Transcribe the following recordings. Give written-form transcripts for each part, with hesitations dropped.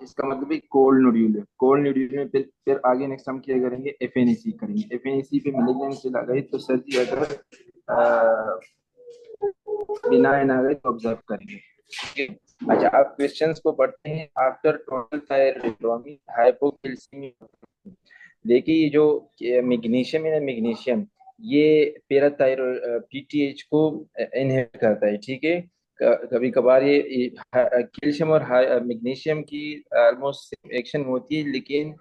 इसका मतलब एक कोल्ड नोड्यूल है। कोल्ड नोड्यूल में फिर आगे नेक्स्ट हम क्या करेंगे, एफएनएसी करेंगे। एफएनएसी पे मिलिग्नेंस चला गई तो सर जी अगर बिना एन आ गए तो ऑब्जर्व करेंगे, ठीक है। अच्छा, आप क्वेश्चंस को पढ़ते हैं। आफ्टर टोटल थायरॉयडेक्टोमी हाइपोकैल्सीमिया, देखिए ये जो मैग्नीशियम है ना, मैग्नीशियम ये पैराथायरॉयड पीटीएच को इनहिबिट करता है, ठीक है। कभी कभार ये कैल्शियम और मैग्नीशियम की ऑलमोस्ट एक्शन होती है, लेकिन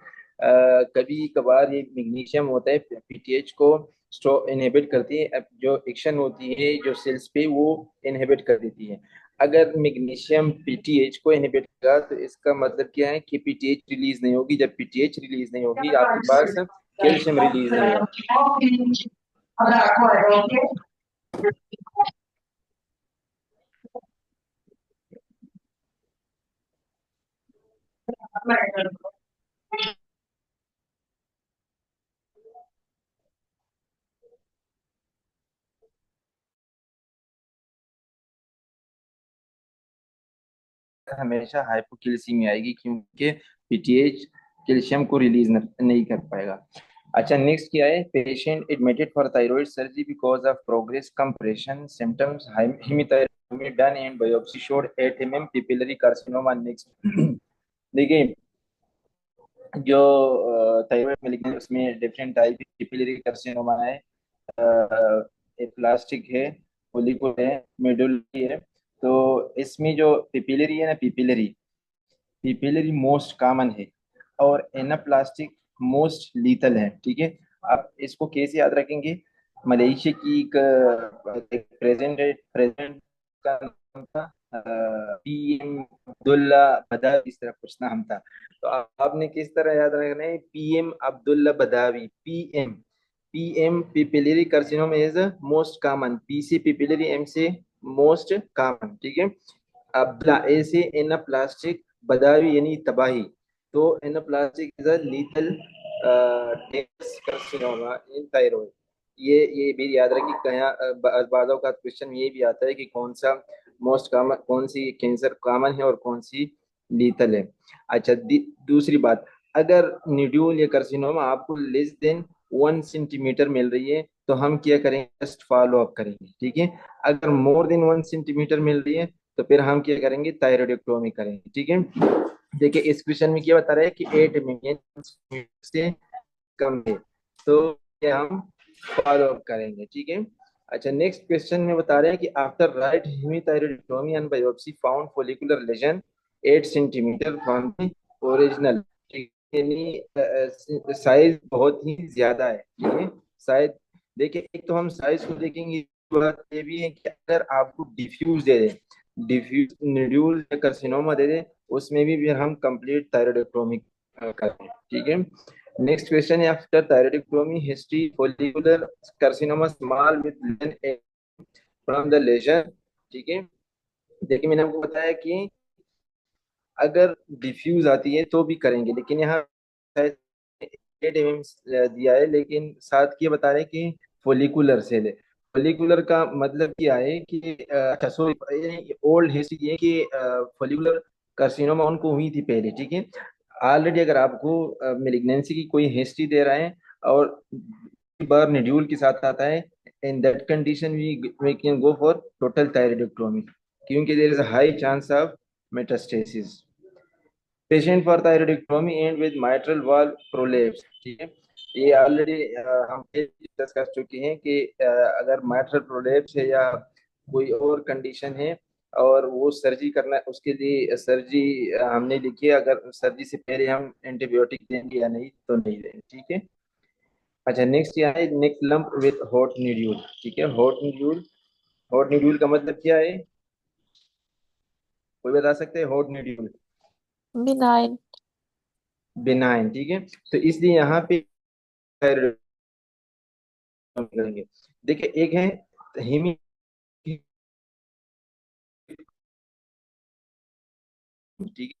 कभी कभार ये मैग्नीशियम होता है पीटीएच को स्टो इनहिबिट करती है। अब जो एक्शन होती है जो सेल्स पे वो इनहिबिट कर देती है। अगर मैग्नीशियम पीटीएच को इनहिबिट करेगा तो इसका मतलब क्या है कि पीटीएच रिलीज नहीं होगी। जब पीटीएच रिलीज नहीं होगी आपके पास कैल्शियम रिलीज नहीं होगा। हमेशा हाइपोकैल्सीमिया आएगी क्योंकि पीटीएच कैल्शियम को रिलीज नहीं कर पाएगा। अच्छा, नेक्स्ट क्या है, patient admitted for thyroid surgery because of progress compression symptoms hemithyroidectomy done and biopsy showed 8 mm papillary carcinoma. Next देखिए, जो थायराइड मैलिग्नेंस उसमें डिफरेंट टाइप पिपिलरी कार्सिनोमा है, प्लास्टिक है, फोलिकुल है, मेडुलरी है। तो इसमें जो पिपिलरी है ना, पिपिलरी पिपिलरी मोस्ट कॉमन है और एनाप्लास्टिक मोस्ट लीथल है, ठीक है। आप इसको कैसे याद रखेंगे, मलेशिया की एक प्रेसिडेंट का नाम था पीएम अब्दुल्ला बदावी, इस तरह कुछ नाम था। तो आपने किस तरह याद रखना है, PM Abdullah Badawi, PM. PM papillary carcinoma is most common, P से पिपिलरी, एम से मोस्ट कॉमन, ठीक है। अब्दुल्ला, ए से एनाप्लास्टिक, बदावी यानी तबाही। तो anaplastic is a lethal carcinoma in thyroid. ये भी याद रखिए, कहीं बादों का क्वेश्चन ये भी आता है कि कौन सा मोस्ट कॉमन, कौन सी कैंसर कॉमन है और कौन सी लीथल है। अच्छा, दूसरी बात, अगर न्यूड्यूल या कार्सिनोमा आपको लेस देन 1 सेंटीमीटर मिल रही है तो हम क्या करेंगे, जस्ट फॉलो अप करेंगे, ठीक है। अगर मोर देन 1 सेंटीमीटर मिल रही है तो फिर हम क्या करेंगे, थायरॉयडेक्टोमी करेंगे, ठीक है। देखिए इस क्वेश्चन में क्या बता रहा है कि 8 mm से कम है तो ये हम फॉलो अप करेंगे, ठीक है। अच्छा, नेक्स्ट क्वेश्चन में बता रहे हैं कि after right hemithyroidectomy and biopsy found follicular lesion 8 centimetre from the original, यानी साइज बहुत ही ज्यादा है, ठीक है। साइज, देखिए एक तो हम साइज को देखेंगे, बात ये भी है कि अगर आपको डिफ्यूज दे दे, डिफ्यूज नोड्यूल या कार्सिनोमा दे दे, उसमें भी फिर हम कंप्लीट थायरॉयडेक्टोमी करें, ठीक है। नेक्स्ट क्वेश्चन है, after thyroidectomy history follicular carcinoma small with from the lesion, ठीक है। देखिए मैंने आपको बताया कि अगर डिफ्यूज आती है तो भी करेंगे, लेकिन यहाँ 8 mm दिया है, लेकिन साथ ये बता रहे हैं कि फोलिकुलर सेल है। फोलिकुलर का मतलब क्या है कि अच्छा सॉरी, ओल्ड हिस्ट्री है कि फोलिकुलर कार्सिनोमा उनको हुई थी पहले, ठीक है। ऑलरेडी अगर आपको मेलिग्नेंसी की कोई हिस्ट्री दे रहा है और बार निड्यूल के साथ आता है, in that condition we can go for total thyroidectomy, क्योंकि there is a high chance of metastasis. Patient for thyroidectomy and with mitral valve prolapse, ठीक है। ये ऑलरेडी हम डिस्कस कर चुके हैं कि अगर माइट्रल प्रोलेप्स है या कोई और कंडीशन है और वो सर्जरी करना है, उसके लिए सर्जरी हमने लिखी है। अगर सर्जरी से पहले हम एंटीबायोटिक देंगे या नहीं तो नहीं देंगे, ठीक है। अच्छा, नेक्स्ट क्या है, नेक्स्ट लंप विद हॉट न्यूड्यूल, ठीक है। हॉट न्यूड्यूल, हॉट न्यूड्यूल का मतलब क्या है, कोई बता सकते हैं हॉट न्यूड्यूल? बिनाइन। बिनाइन, ठीक है। तो इसलिए यहाँ पे करेंगे। देखिए एक है हेमी, ठीक